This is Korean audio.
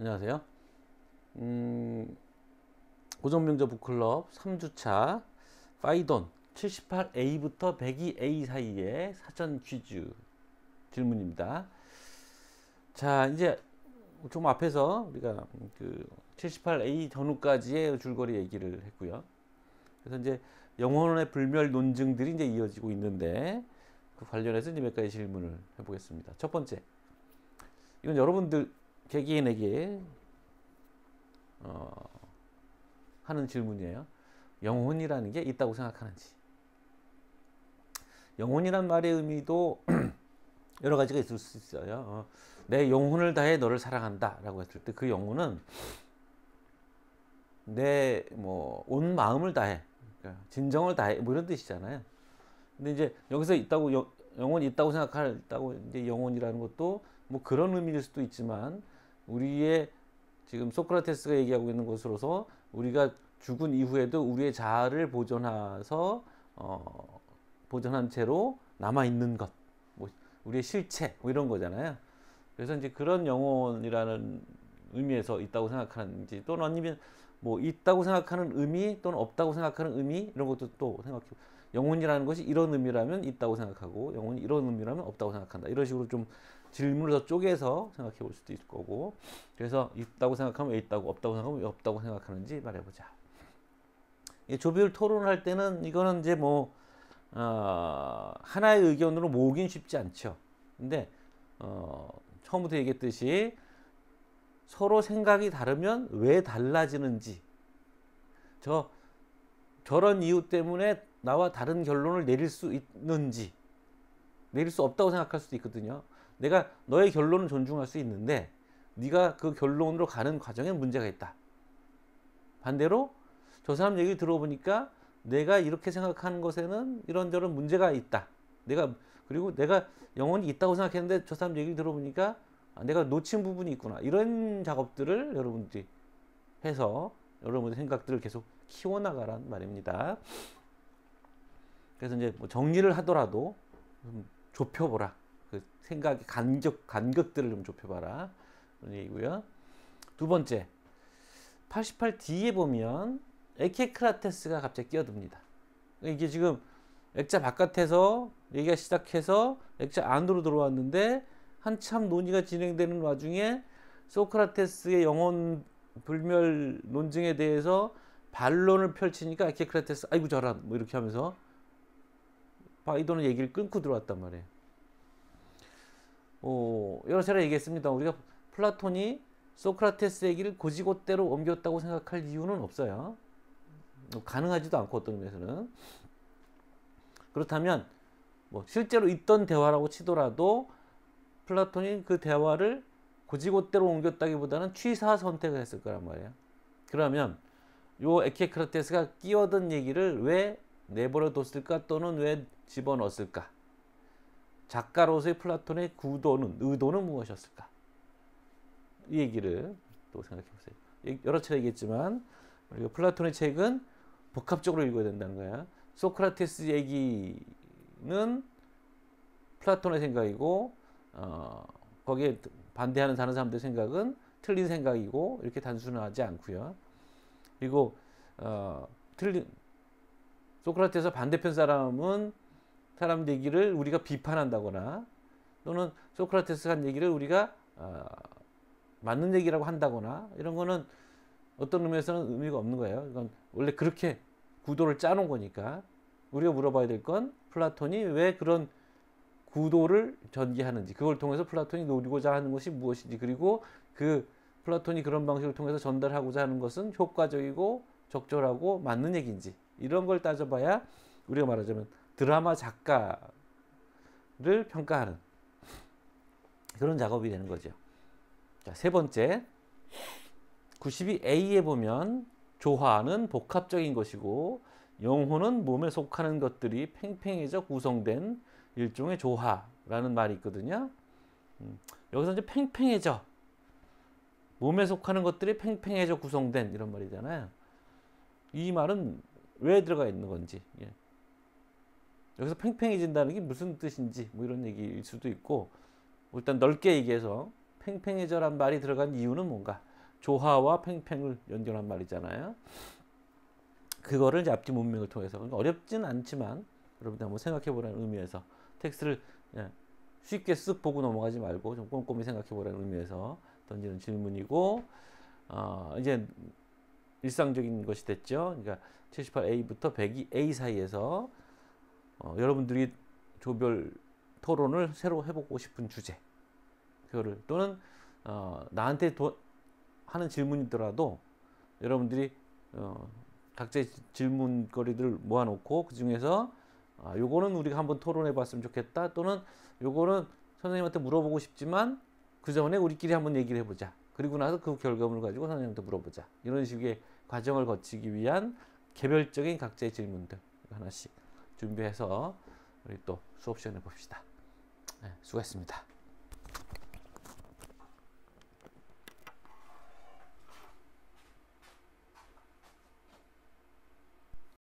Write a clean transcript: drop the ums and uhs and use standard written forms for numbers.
안녕하세요. 고전명저 북클럽 3주차 파이돈 78A부터 102A 사이의 사전 퀴즈 질문입니다. 자, 이제 좀 앞에서 우리가 그 78A 전후까지의 줄거리 얘기를 했고요. 그래서 이제 영혼의 불멸 논증들이 이제 이어지고 있는데 그 관련해서 이제 몇 가지 질문을 해보겠습니다. 첫 번째, 이건 여러분들 개개인에게 하는 질문이에요. 영혼이라는 게 있다고 생각하는지. 영혼이란 말의 의미도 여러 가지가 있을 수 있어요. 내 영혼을 다해 너를 사랑한다 라고 했을 때 그 영혼은 내 온 마음을 다해, 그러니까 진정을 다해, 뭐 이런 뜻이잖아요. 근데 이제 여기서 있다고 영혼이 있다고 생각한다고 이제 영혼이라는 것도 뭐 그런 의미일 수도 있지만, 우리의 지금 소크라테스가 얘기하고 있는 것으로서 우리가 죽은 이후에도 우리의 자아를 보존한 채로 남아 있는 것, 뭐 우리의 실체, 뭐 이런 거잖아요. 그래서 이제 그런 영혼이라는 의미에서 있다고 생각하는지, 또는 아니면 뭐 있다고 생각하는 의미 또는 없다고 생각하는 의미, 이런 것도 또 생각해. 영혼이라는 것이 이런 의미라면 있다고 생각하고, 영혼이 이런 의미라면 없다고 생각한다. 이런 식으로 좀 질문을 더 쪼개서 생각해 볼 수도 있을 거고. 그래서 있다고 생각하면 왜 있다고, 없다고 생각하면 왜 없다고 생각하는지 말해보자. 조별 토론을 할 때는 이거는 이제 하나의 의견으로 모으긴 쉽지 않죠. 근데 처음부터 얘기했듯이 서로 생각이 다르면 왜 달라지는지, 저런 이유 때문에 나와 다른 결론을 내릴 수 있는지, 내릴 수 없다고 생각할 수도 있거든요. 내가 너의 결론을 존중할 수 있는데 네가 그 결론으로 가는 과정에 문제가 있다. 반대로 저 사람 얘기를 들어보니까 내가 이렇게 생각하는 것에는 이런저런 문제가 있다. 그리고 내가 영혼이 있다고 생각했는데 저 사람 얘기를 들어보니까 내가 놓친 부분이 있구나. 이런 작업들을 여러분들이 해서 여러분의 생각들을 계속 키워나가란 말입니다. 그래서 이제 뭐 정리를 하더라도 좀 좁혀보라. 그 생각의 간격들을 좀 좁혀봐라. 그런 얘기고요. 두 번째, 88D에 보면 에케크라테스가 갑자기 끼어듭니다. 이게 지금 액자 바깥에서 얘기가 시작해서 액자 안으로 들어왔는데 한참 논의가 진행되는 와중에 소크라테스의 영혼 불멸 논증에 대해서 반론을 펼치니까 에케크라테스 아이고 저런 뭐 이렇게 하면서 바이돈의 얘기를 끊고 들어왔단 말이에요. 여러 차례 얘기했습니다. 우리가 플라톤이 소크라테스 얘기를 고지고대로 옮겼다고 생각할 이유는 없어요. 가능하지도 않고, 어떤 의미에서는. 그렇다면 실제로 있던 대화라고 치더라도 플라톤이 그 대화를 고지고대로 옮겼다기보다는 취사 선택을 했을 거란 말이에요. 그러면 요 에케크라테스가 끼어든 얘기를 왜 내버려 뒀을까, 또는 왜 집어넣었을까? 작가로서의 플라톤의 의도는 무엇이었을까? 이 얘기를 또 생각해 보세요. 여러 차례 얘기했지만 플라톤의 책은 복합적으로 읽어야 된다는 거야. 소크라테스 얘기는 플라톤의 생각이고, 거기에 반대하는 다른 사람들의 생각은 틀린 생각이고, 이렇게 단순하지 않고요. 그리고 소크라테스 반대편 사람 얘기를 우리가 비판한다거나, 또는 소크라테스가 한 얘기를 우리가 맞는 얘기라고 한다거나, 이런 거는 어떤 의미에서는 의미가 없는 거예요. 이건 원래 그렇게 구도를 짜놓은 거니까. 우리가 물어봐야 될 건 플라톤이 왜 그런 구도를 전개하는지, 그걸 통해서 플라톤이 노리고자 하는 것이 무엇인지, 그리고 그 플라톤이 그런 방식을 통해서 전달하고자 하는 것은 효과적이고 적절하고 맞는 얘기인지, 이런 걸 따져봐야 우리가 말하자면 드라마 작가를 평가하는 그런 작업이 되는 거죠. 자, 세 번째, 92A에 보면 조화는 복합적인 것이고 영혼은 몸에 속하는 것들이 팽팽해져 구성된 일종의 조화라는 말이 있거든요. 여기서 이제 팽팽해져, 몸에 속하는 것들이 팽팽해져 구성된, 이런 말이잖아요. 이 말은 왜 들어가 있는 건지, 여기서 팽팽해진다는 게 무슨 뜻인지, 뭐 이런 얘기일 수도 있고, 일단 넓게 얘기해서 팽팽해져란 말이 들어간 이유는 뭔가, 조화와 팽팽을 연결한 말이잖아요. 그거를 이제 앞뒤 문맥을 통해서, 그러니까 어렵진 않지만 여러분들 한번 생각해보라는 의미에서 텍스트를 쉽게 쓱 보고 넘어가지 말고 좀 꼼꼼히 생각해보라는 의미에서 던지는 질문이고, 이제 일상적인 것이 됐죠. 그러니까 78A부터 102A 사이에서 여러분들이 조별 토론을 새로 해보고 싶은 주제, 그거를 또는 나한테 하는 질문이더라도 여러분들이 각자의 질문거리들을 모아놓고 그 중에서 요거는 우리가 한번 토론해봤으면 좋겠다, 또는 요거는 선생님한테 물어보고 싶지만 그 전에 우리끼리 한번 얘기를 해보자, 그리고 나서 그 결과물을 가지고 선생님한테 물어보자, 이런 식의 과정을 거치기 위한 개별적인 각자의 질문들 하나씩 준비해서 우리 또 수업 시간에 봅시다. 네, 수고했습니다.